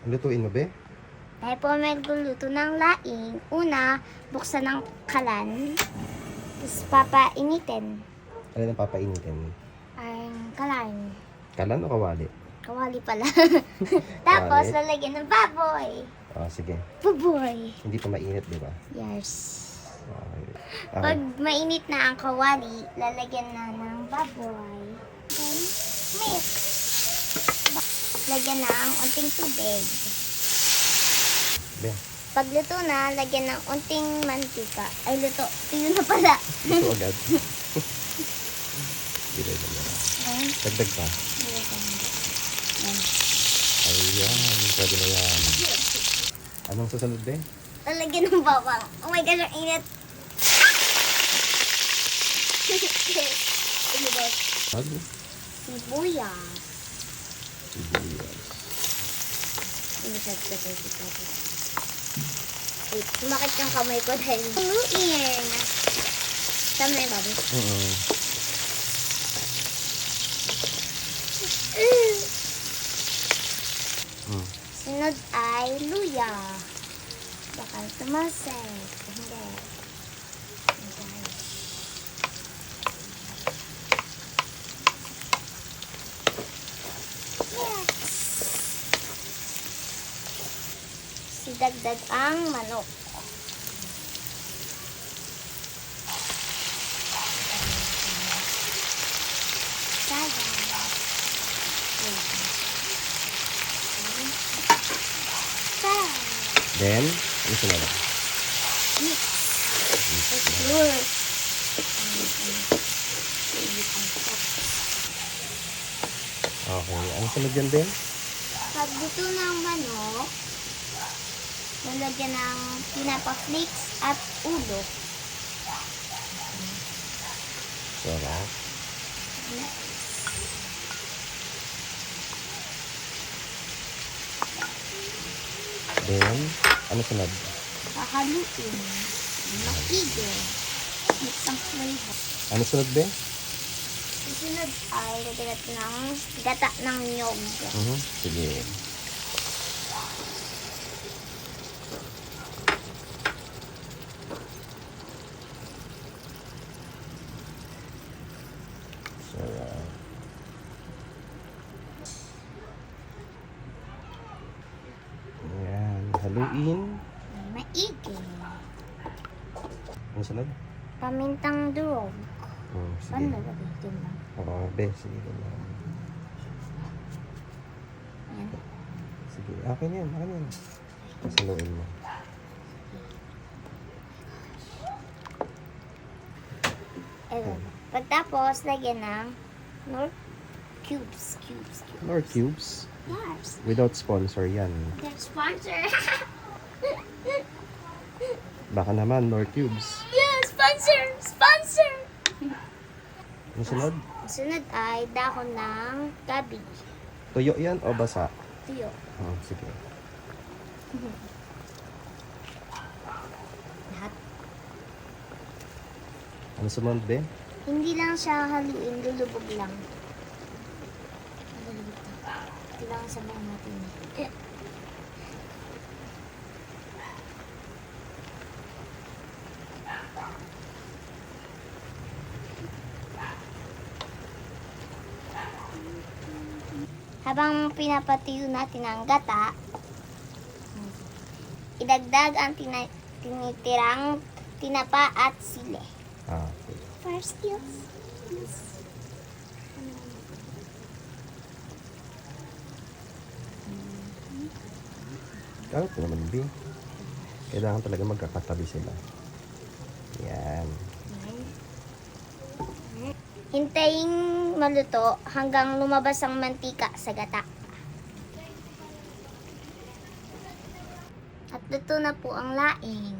Lutuin mo, be? Tayo po magluluto ng laing. Una, buksan ng kalan. Tapos papainitin. Alin ang papainitin? Ang kalan. Kalan o kawali? Kawali pala. Tapos, Kawali. lalagyan ng baboy. Sige. Baboy. Hindi pa mainit, di ba? Yes. Okay. Pag mainit na ang kawali, lalagyan na ng baboy. Then, mix. Lagyan na ang unting tubig. Be, Pag luto na, lagyan ng unting mantika. Ay, luto. Tuyo na pala. ito agad. Ilay mo na. Ayan. Dagdag pa. Ayan. Ayan, pwede na yan. Anong susunod, be? Lalagyan ng bawang. Oh my gosh, ang init. Ano ba? Ano? Sibuyas. Sibuyas. Wait, sumakit yung kamay ko dahil luin. Tama na yung baboy. Sunod ay luya. Baka tumasek. Hindi. Yes. Sidagdag ang manok. Sayang. Then, ano sunod? Mix. Sure. Okay, ano sunod yan, Ben? Pag luto ng manok, lalagyan ng tinapa flakes at ulo. Sarap. Then, ano sunod? Hahaluin. Maigi. Mix ang flavor. Ano sunod, Ben? Susunod ay lagyan natin ng gata ng nyog. Sige. Sarap. Ayan, haluin. Maigi. Ano sunod? Pamintang durog. Sige. Paano gagawin mo? Oo, be, sige. Ganyan. Ayan. Sige, akin yan, akin yan. Saluin mo. Ewan. Pagtapos, lagyan ng nor cubes. Nor cubes. Yes. Without sponsor yan. They're sponsor. Baka naman, nor cubes. Yeah, sponsor! Sponsor! Ano sunod? Sunod ay dahon ng gabi. Tuyo yan o basa? Tuyo. Sige. Lahat. Ano sunod, be? Hindi lang siya haluin, lulubog lang. Kailangan sabayan natin. Habang pinapatiyo natin ang gata, idagdag ang tinitirang tinapa at sili. Okay. First skills. Yes. Kahit naman, be. Kailangan talaga magkakatabi sila. Yan. Hintayin maluto hanggang lumabas ang mantika sa gata. At luto na po ang laing.